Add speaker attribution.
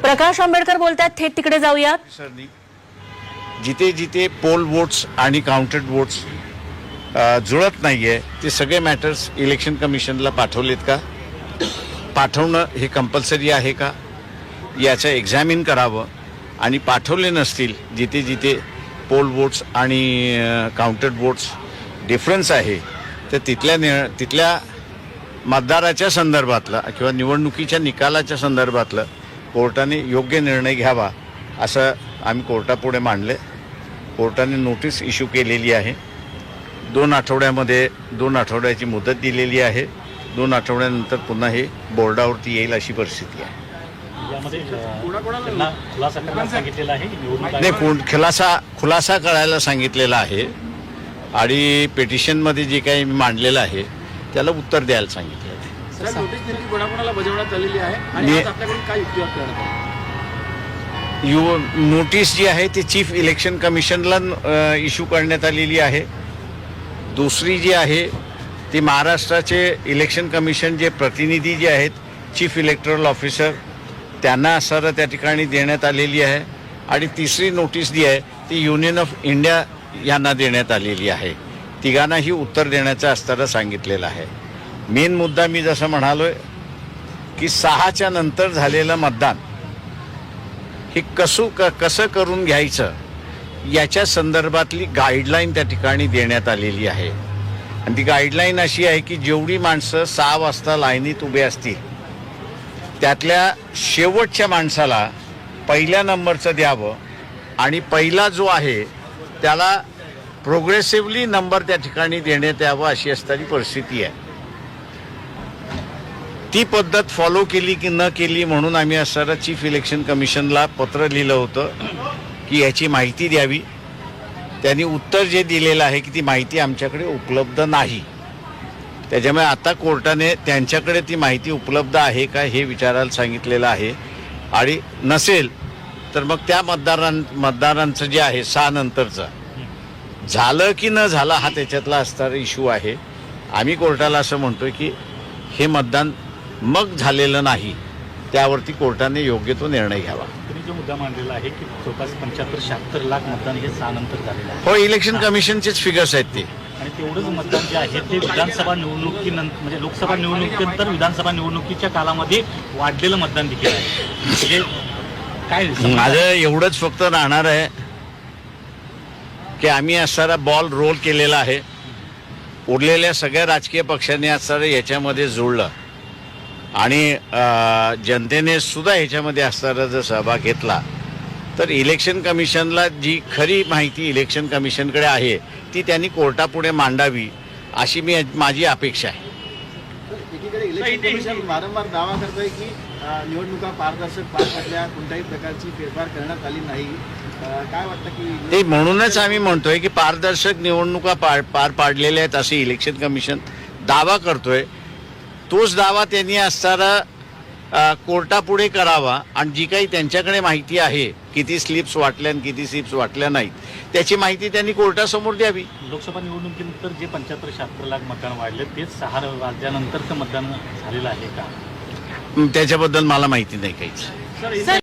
Speaker 1: प्रकाश आंबेडकर बोलतात, थेट तिकडे जाऊयात.
Speaker 2: जिथे जिथे पोल वोट्स आणि काउंटेड वोट्स जुळत नाहीये ते सगळे मॅटर्स इलेक्शन कमिशनला पाठवलेत का, पाठवणं हे कंपल्सरी आहे का याचं एक्झामिन करावं. आणि पाठवले नसतील जिथे जिथे पोल वोट्स आणि काउंटेड वोट्स डिफरन्स आहे तर तिथल्या मतदाराच्या संदर्भातलं किंवा निवडणुकीच्या निकालाच्या संदर्भातलं कोर्टाने योग्य निर्णय घ्यावा असं आम्ही कोर्टापुढे मांडले. कोर्टाने नोटीस इश्यू केलेली आहे. 2 आठवड्याची मुदत दिलेली आहे. 2 आठवड्यानंतर पुन्हा हे बोर्डावरती येईल अशी परिस्थिती आहे. नाही, खुलासा करायला सांगितलेला आहे आणि पिटिशनमध्ये जे काही मांडलेलं आहे त्याला उत्तर द्यायला सांगितलं आहे. नोटीस जी आहे ती चीफ इलेक्शन कमिशनला इश्यू करण्यात आलेली आहे. दुसरी जी आहे ती महाराष्ट्राचे इलेक्शन कमिशन जे प्रतिनिधी जे आहेत चीफ इलेक्टरल ऑफिसर त्यांना असणारं त्या ठिकाणी देण्यात आलेली आहे. आणि तिसरी नोटीस जी आहे ती युनियन ऑफ इंडिया यांना देण्यात आलेली आहे. तिघांनाही उत्तर देण्याचं असताना सांगितलेलं आहे. मेन मुद्दा मी जसं म्हणालोय की 6च्या नंतर झालेलं मतदान हे कसं करून घ्यायचं याच्या संदर्भातली गाईडलाईन त्या ठिकाणी देण्यात आलेली आहे. आणि ती गाईडलाईन अशी आहे की जेवढी माणसं 6 वाजता लाईनीत उभे असतील त्यातल्या शेवटच्या माणसाला पहिल्या नंबरचं द्यावं आणि पहिला जो आहे त्याला प्रोग्रेसिव्हली नंबर त्या ठिकाणी देण्यात यावं अशी असणारी परिस्थिती आहे. ती पद्धत फॉलो केली की न केली म्हणून आम्ही असणारा चीफ इलेक्शन कमिशनला पत्र लिहिलं होतं की याची माहिती द्यावी. त्यांनी उत्तर जे दिलेलं आहे की ती माहिती आमच्याकडे उपलब्ध नाही. त्याच्यामुळे आता कोर्टाने त्यांच्याकडे ती माहिती उपलब्ध आहे का हे विचारायला सांगितलेलं आहे. आणि नसेल तर मग त्या मतदारांचं जे आहे 6 नंतरचं झालं की न झालं हा त्याच्यातला असणारा इश्यू आहे. आम्ही कोर्टाला असं म्हणतोय की हे मतदान मग झालेलं नाही, त्यावरती कोर्टाने योग्य तो निर्णय घ्यावा.
Speaker 3: तुम्ही जो मुद्दा मांडलेला आहे की जवळपास 75-76 लाख मतदान हे 6 नंतर झालेलं आहे.
Speaker 2: हो, इलेक्शन कमिशनचेच फिगर्स आहेत ते.
Speaker 3: आणि तेवढंच मतदान जे आहे ते विधानसभा निवडणुकीनंतर म्हणजे लोकसभा निवडणुकीनंतर विधानसभा निवडणुकीच्या कालामध्ये वाढलेलं मतदान देखील आहे. म्हणजे काय
Speaker 2: माझं एवढंच फक्त राहणार आहे की आम्ही असणारा बॉल रोल केलेला आहे. उरलेल्या सगळ्या राजकीय पक्षांनी असणारं याच्यामध्ये जुळलं आणि जनतेने सुद्धा ह्याच्यामध्ये असणारा जर सहभाग घेतला तर इलेक्शन कमिशनला जी खरी माहिती इलेक्शन कमिशनकडे आहे ती त्यांनी कोर्टापुढे मांडावी अशी माझी अपेक्षा आहे.
Speaker 4: एकीकडे इलेक्शन कमिशन वारंवार दावा करतोय की निवडणुका पारदर्शक पार पडल्या, कोणत्याही प्रकारची फेरफार करण्यात आली नाही. काय वाटतं की
Speaker 2: ते म्हणूनच आम्ही म्हणतोय की पारदर्शक निवडणुका पार पाडलेल्या आहेत असे इलेक्शन कमिशन दावा करतोय. तोच दावा त्यांनी असणारा कोर्टापुढे करावा आणि जी काही त्यांच्याकडे माहिती आहे किती स्लिप्स वाटल्या आणि किती स्लिप्स वाटल्या नाहीत त्याची माहिती त्यांनी कोर्टासमोर द्यावी.
Speaker 3: लोकसभा निवडणुकीनंतर जे 75-76 लाख मतदान वाढले तेच 6 राज्यानंतरचं मतदान झालेलं आहे का,
Speaker 2: त्याच्याबद्दल मला माहिती नाही काहीच.